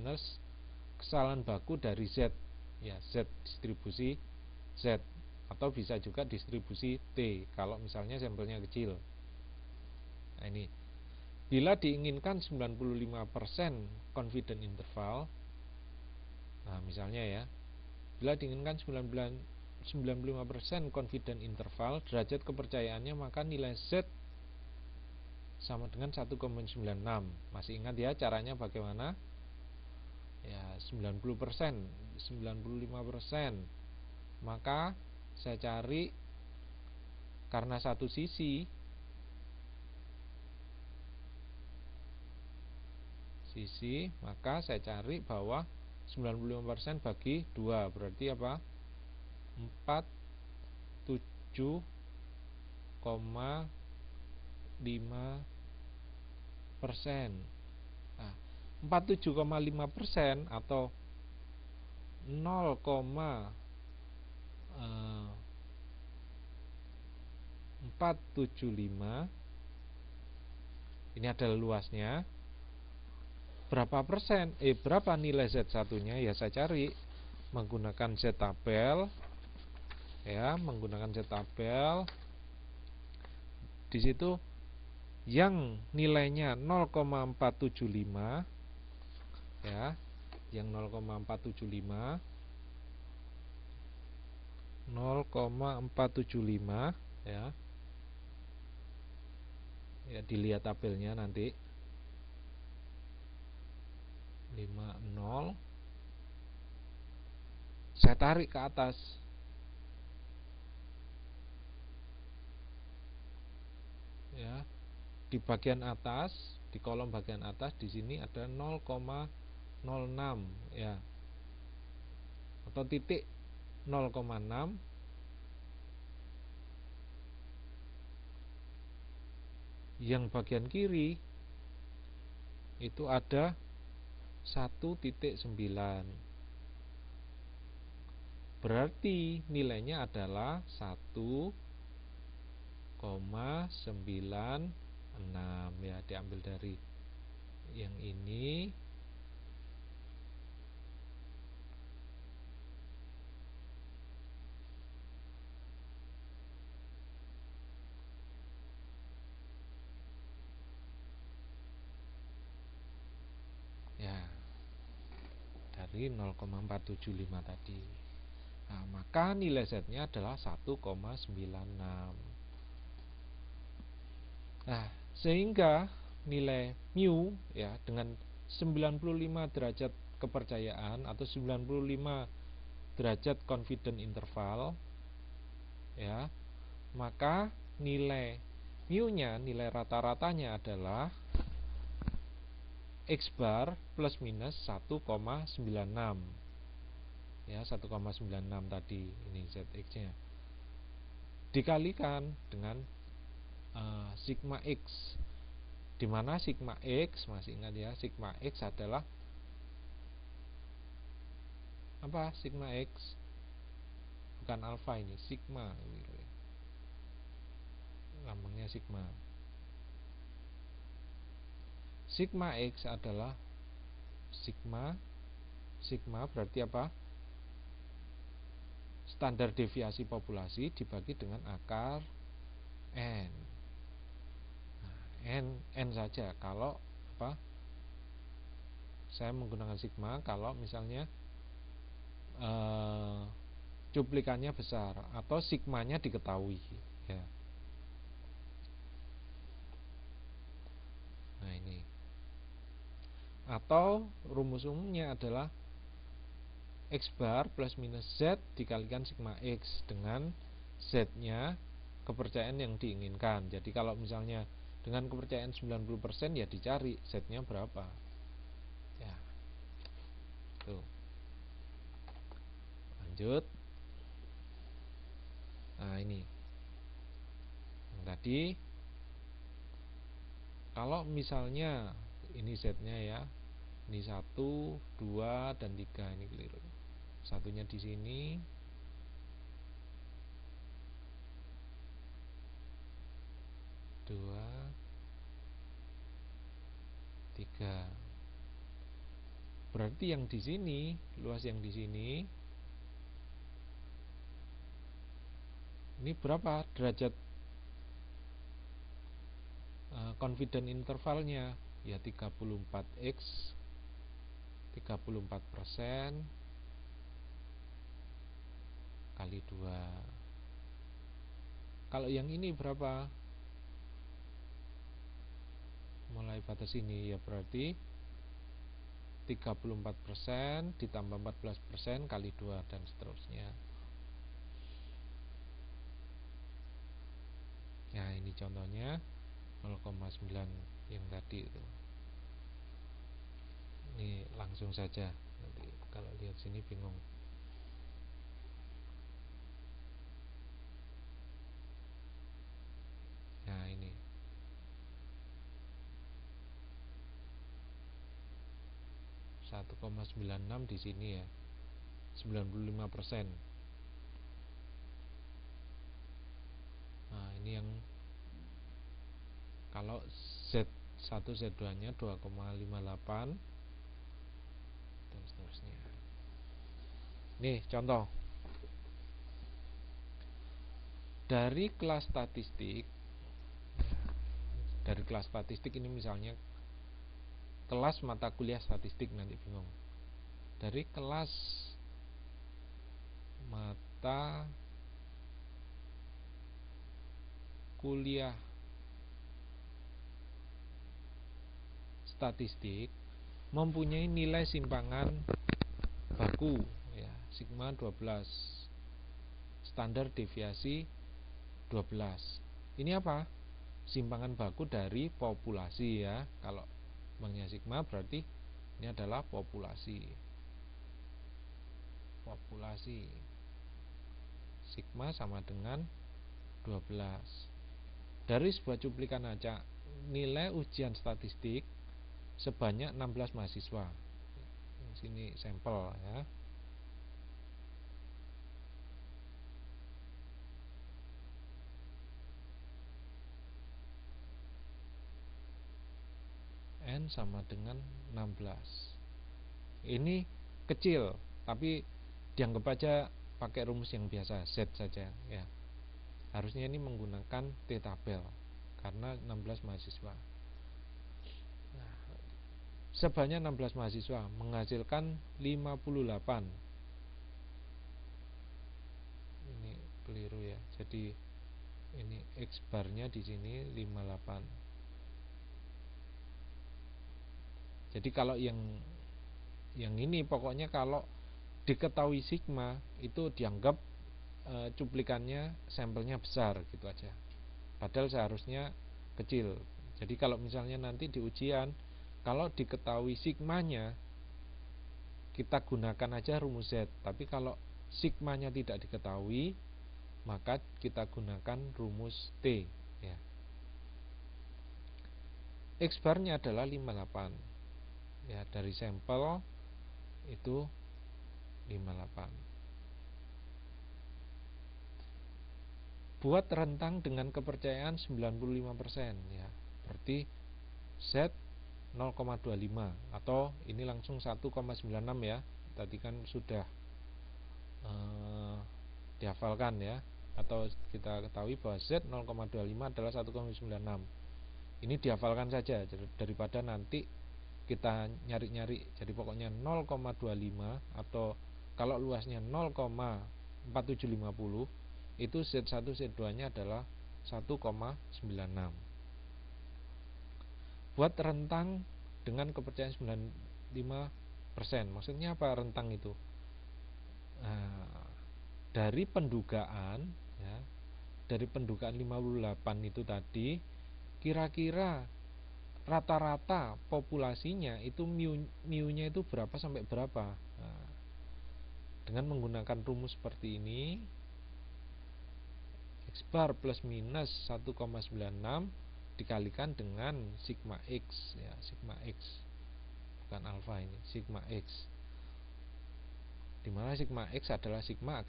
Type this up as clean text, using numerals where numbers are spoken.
minus kesalahan baku dari Z, ya, Z distribusi Z, atau bisa juga distribusi T kalau misalnya sampelnya kecil. Nah, ini bila diinginkan 95% confident interval, nah misalnya ya, bila diinginkan 95% confident interval, derajat kepercayaannya, maka nilai Z sama dengan 1,96. Masih ingat ya caranya bagaimana? Ya, 90%, 95%. Maka saya cari, karena satu sisi, maka saya cari bahwa 95% bagi 2 berarti apa? 47,5%. Nah, 47,5% atau 0,475, ini adalah luasnya. Berapa persen? Berapa nilai Z satunya? Ya, saya cari menggunakan Z tabel. Ya, menggunakan Z tabel. Di situ yang nilainya 0,475, ya, yang 0,475 ya. Ya, dilihat tabelnya nanti. 50, saya tarik ke atas. Ya, di bagian atas, di kolom bagian atas di sini ada 0,06, ya, atau titik 0,6. Yang bagian kiri itu ada 1,9. Berarti nilainya adalah 1,96, ya, diambil dari yang ini. Ya, dari 0,475 tadi. Nah, maka nilai Z-nya adalah 1,96. Nah, sehingga nilai mu, ya, dengan 95 derajat kepercayaan atau 95 derajat confident interval, ya, maka nilai mu-nya, nilai rata-ratanya adalah X bar plus minus 1,96. Ya, 1,96 tadi, ini ZX-nya. Dikalikan dengan sigma X, di mana sigma X, masih ingat ya, sigma X adalah apa? Sigma X bukan alfa, ini sigma, lambangnya sigma. Sigma X adalah sigma berarti apa? Standar deviasi populasi dibagi dengan akar N. Nah, N saja kalau apa? Saya menggunakan sigma kalau misalnya cuplikannya besar atau sigmanya diketahui, ya. Nah, ini. Atau rumus umumnya adalah X bar plus minus Z dikalikan sigma X dengan Z-nya kepercayaan yang diinginkan. Jadi kalau misalnya dengan kepercayaan 90%, ya dicari Z-nya berapa. Ya. Tuh. Lanjut. Nah, ini. Yang tadi kalau misalnya ini Z-nya, ya. Ini 1, 2 dan 3, ini keliru. Satunya di sini. 2, 3. Berarti yang di sini, luas yang di sini ini berapa derajat confidence intervalnya? Ya 34x 34% kali 2. Kalau yang ini berapa? Mulai batas ini ya berarti 34% ditambah 14% kali 2 dan seterusnya. Nah, ini contohnya 0,9 yang tadi itu. Ini langsung saja. Nanti kalau lihat sini bingung. Nah, ini 1,96 di sini ya. 95%. Nah, ini yang kalau Z1 Z2 nya 2,58 dan seterusnya. Nih contoh dari kelas statistik. Dari kelas statistik ini misalnya kelas mata kuliah statistik, nanti bingung. Dari kelas mata kuliah statistik mempunyai nilai simpangan baku ya, sigma 12, standar deviasi 12. Ini apa? Simpangan baku dari populasi ya. Kalau banknya sigma berarti ini adalah populasi. Populasi sigma sama dengan 12. Dari sebuah cuplikan acak nilai ujian statistik sebanyak 16 mahasiswa. Sini sampel ya. N sama dengan 16. Ini kecil, tapi dianggap aja pakai rumus yang biasa, Z saja ya. Harusnya ini menggunakan T tabel karena 16 mahasiswa. Nah, sebanyak 16 mahasiswa menghasilkan 58. Ini keliru ya. Jadi ini X barnya di sini 58. Jadi kalau yang ini pokoknya kalau diketahui sigma itu dianggap cuplikannya sampelnya besar gitu aja. Padahal seharusnya kecil. Jadi kalau misalnya nanti di ujian kalau diketahui sigmanya kita gunakan aja rumus Z. Tapi kalau sigmanya tidak diketahui maka kita gunakan rumus T ya. X barnya adalah 58. Ya, dari sampel itu 58. Buat rentang dengan kepercayaan 95% ya. Berarti Z 0,25 atau ini langsung 1,96 ya. Tadi kan sudah dihafalkan ya, atau kita ketahui bahwa Z 0,25 adalah 1,96. Ini dihafalkan saja daripada nanti kita nyari-nyari. Jadi pokoknya 0,25 atau kalau luasnya 0,4750 itu Z1 Z2 nya adalah 1,96. Buat rentang dengan kepercayaan 95%. Maksudnya apa rentang itu? Nah, dari pendugaan ya, dari pendugaan 58 itu tadi kira-kira rata-rata populasinya itu mu-nya itu berapa sampai berapa. Nah, dengan menggunakan rumus seperti ini X bar plus minus 1,96 dikalikan dengan sigma X ya, sigma X bukan alfa, ini sigma X, dimana sigma X adalah sigma akan